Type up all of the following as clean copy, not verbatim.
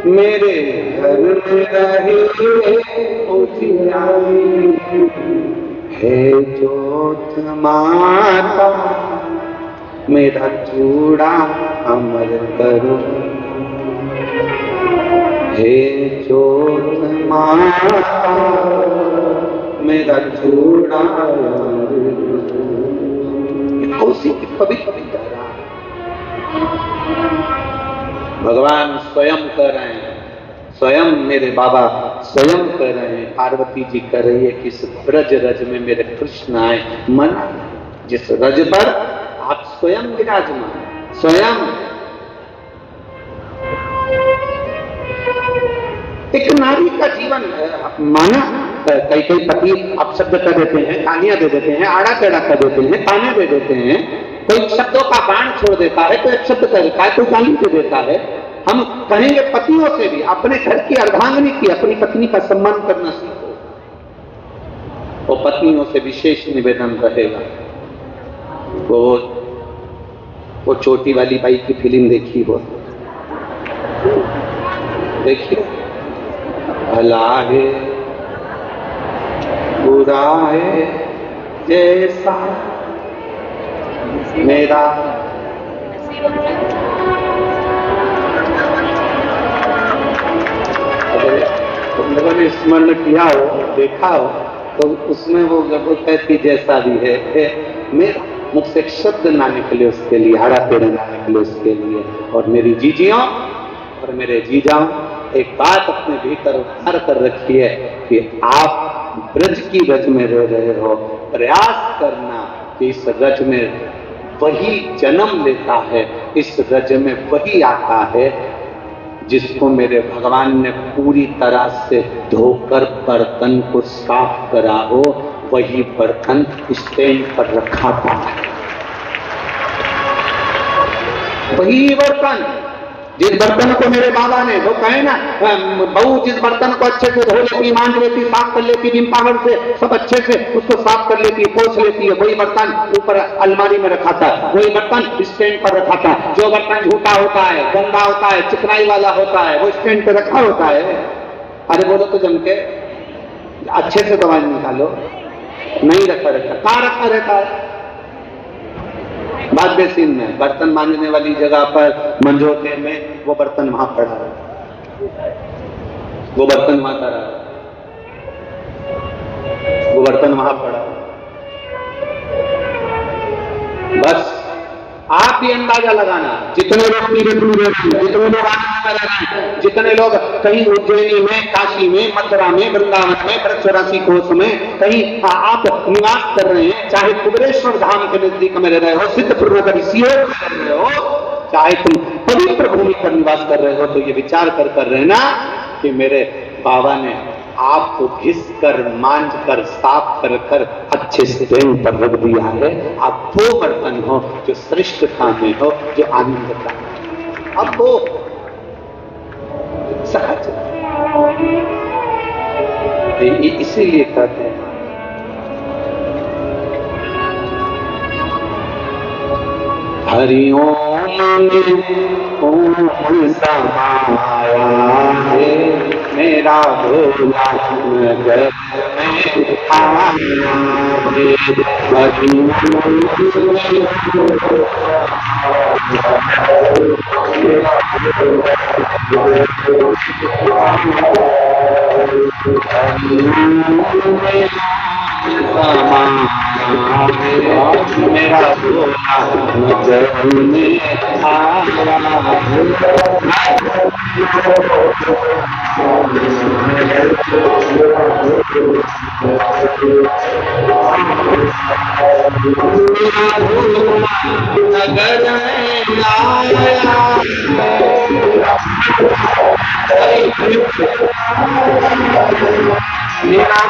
मेरे घर में रहे उजियारी, हे ज्योत माता मेरा चूड़ा अमर करो, हे ज्योत माता मेरा चूड़ा उसी की पवित्र धारा भगवान स्वयं कर रहे हैं, स्वयं मेरे बाबा स्वयं कर रहे हैं। पार्वती जी कर रही है कि इस ब्रज रज में मेरे कृष्ण आए, मन जिस रज पर आप स्वयं विराजमान, स्वयं। एक नारी का जीवन माना कई कई पति अपशब्द कर देते हैं, गालियां दे देते हैं, आड़ा टेढ़ा कर देते हैं, ताने दे देते हैं, कोई शब्दों का बाण छोड़ देता है, कोई एक शब्द कर देता है, कोई गाली दे देता है। हम कहेंगे पतियों से भी अपने घर की अर्धांगिनी की अपनी पत्नी का सम्मान करना सीखो। वो पत्नियों से विशेष निवेदन रहेगा। वो चोटी वाली बाई की फिल्म देखी हो, देखिए, भला है बुरा है जैसा मेरा, अगर तुम लोगों ने स्मरण किया हो, देखा हो, तो उसमें वो कहती जैसा भी है मेरा, मुझसे एक शब्द ना निकले उसके लिए, आड़ा टेढ़ा ना निकले उसके लिए। और मेरी जीजियों और मेरे जीजाओं, एक बात अपने भीतर उतार कर रखी है कि आप ब्रज की रज में रह रहे हो, प्रयास करना कि इस रज में वही जन्म लेता है, इस रज में वही आता है जिसको मेरे भगवान ने पूरी तरह से धोकर बर्तन को साफ करा हो, वही बर्तन स्टैंड पर रखा था, वही बर्तन, जिस बर्तन को मेरे बाबा ने, वो कहे ना बहू जिस बर्तन को अच्छे से धो लेती, मांज लेती, साफ कर लेती, विम पावर से सब अच्छे से उसको साफ कर लेती, पोंछ लेती है, वही बर्तन ऊपर अलमारी में रखा था, वही बर्तन स्टैंड पर रखा था। जो बर्तन झूठा होता है, गंदा होता है, चिकनाई वाला होता है, वो स्टैंड पे रखा होता है। अरे बोलो तो जम के अच्छे से दवाई निकालो, नहीं रखा रहता, कहाँ रखा रहता है? बाद बेसिन में, बर्तन मांजने वाली जगह पर मंजोते में वो बर्तन वहां पड़ा है, वो बर्तन वहां पड़ा है, वो बर्तन वहां पड़ा है। बस आप भी अंदाजा लगाना, जितने लोग जितने लोग आनंद में रह रहे हैं, जितने लोग कहीं उज्जैनी में, काशी में, मथुरा में, वृंदावन में, 84 कोस में कहीं आप निवास कर रहे हैं, चाहे कुबेरेश्वर धाम के नजदीक में रह रहे हो, सिद्धपुर नगर सियोर में रह रहे हो, चाहे तुम पवित्र भूमि पर निवास कर रहे हो, तो ये विचार कर रहना कि मेरे बाबा ने आपको घिस कर, मांझ कर, साफ कर कर अच्छे से प्रेम पर रख दिया है। आप वो बर्तन हो जो श्रेष्ठता में हो, जो आनंद का। अब वो सहज, इसीलिए कहते हैं हरिओम में ओम समाया है, मेरा भोला नगर में आया है। हरिओम मेरा भोला नजर में आया नगर में आया मेरा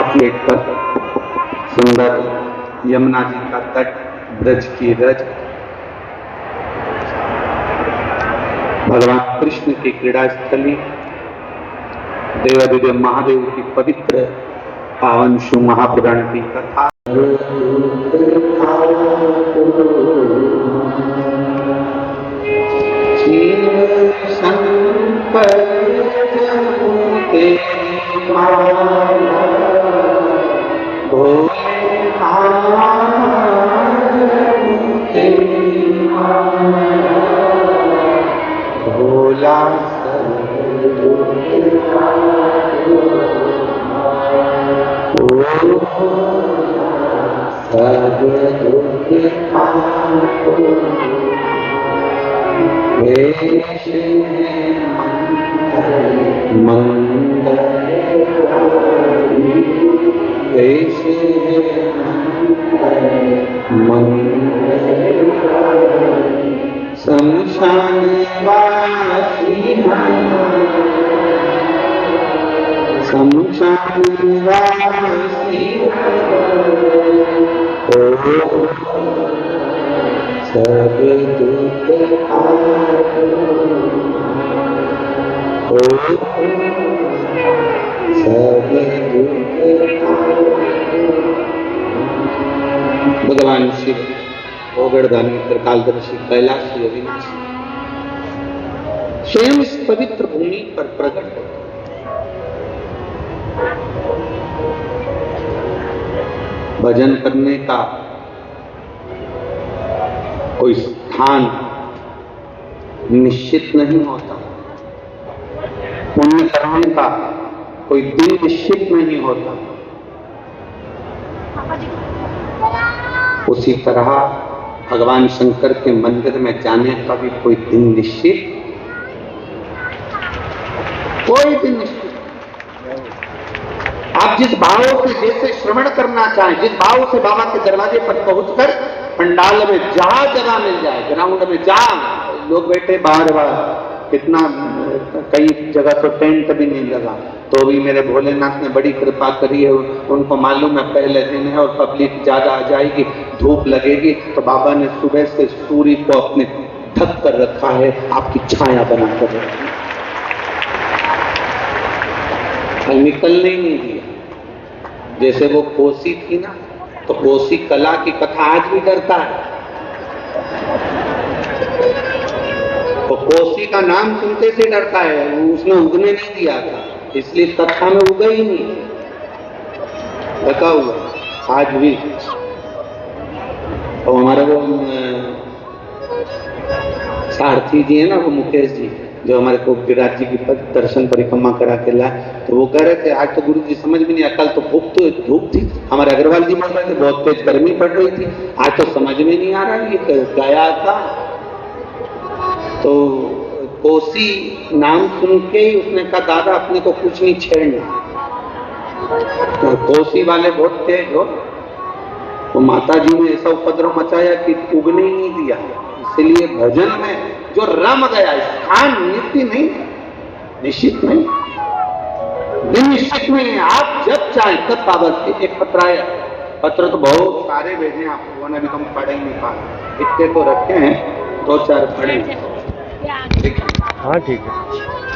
अपलेट पर सुंदर यमुना जी का तट, ब्रज की रज, भगवान कृष्ण की क्रीड़ा स्थली, देवादिदेव महादेव की पवित्र पावन शिव महापुराण की कथा। पर जपूं तेरी माला, भोले नाम जपूं तेरी माला, भोला सब दुख वेश मंगल वेश मंगल शमशान वासी शमशान वासी सब दुख सब दुख भगवान शिव ओगड़दानी त्रिकालदर्शी कैलाशी अविनाशी स्वयं इस पवित्र भूमि पर प्रकट होते। भजन करने का कोई स्थान निश्चित नहीं होता, पुण्य करने का कोई दिन निश्चित नहीं होता। उसी तरह भगवान शंकर के मंदिर में जाने का भी कोई दिन निश्चित, कोई दिन निश्चित। आप जिस भाव से जैसे श्रवण करना चाहें, जिस भाव से बाबा के दरवाजे पर पहुंचकर पंडाल में जहां जगह मिल जाए, ग्राउंड में जहां लोग बैठे बाहर बाहर, कितना कई जगह तो टेंट भी नहीं लगा, तो भी मेरे भोलेनाथ ने बड़ी कृपा करी है। उनको मालूम है पहले दिन है और पब्लिक ज्यादा आ जाएगी, धूप लगेगी, तो बाबा ने सुबह से सूर्य को अपने ढक कर रखा है, आपकी छाया बनाकर रखी, निकलने ही नहीं दिया। जैसे वो कोसी थी ना, तो कोसी कला की कथा आज भी करता है, तो कोसी का नाम सुनते से डरता है, उसने उगने नहीं दिया था, इसलिए कथा में उगा ही नहीं, ढका हुआ आज भी। और हमारे वो सारथी जी है ना, वो मुकेश जी, जो हमारे को विराट जी की दर्शन परिक्रमा करा के लाए, तो वो कह रहे थे आज तो गुरु जी समझ में नहीं, कल तो धूप थी, हमारे अग्रवाल जी बोल रहे थे बहुत तेज गर्मी पड़ रही थी, आज तो समझ में नहीं आ रहा ये गया था। तो कोसी नाम सुन के ही उसने कहा दादा अपने को कुछ नहीं छेड़ना, तो कोसी वाले बहुत तेज हो, तो माता जी ने ऐसा उपद्रव मचाया कि उगने ही नहीं दिया। इसलिए भजन में जो रम गया, स्थान नित्य नहीं, निश्चित नहीं, दिन निश्चित नहीं है, आप जब चाहे तब पावत। एक पत्र आया, पत्र तो बहुत सारे भेजे आपको, अभी हम पढ़े ही नहीं पा, इतने तो रखे हैं, 2-4 पढ़े। हाँ ठीक है।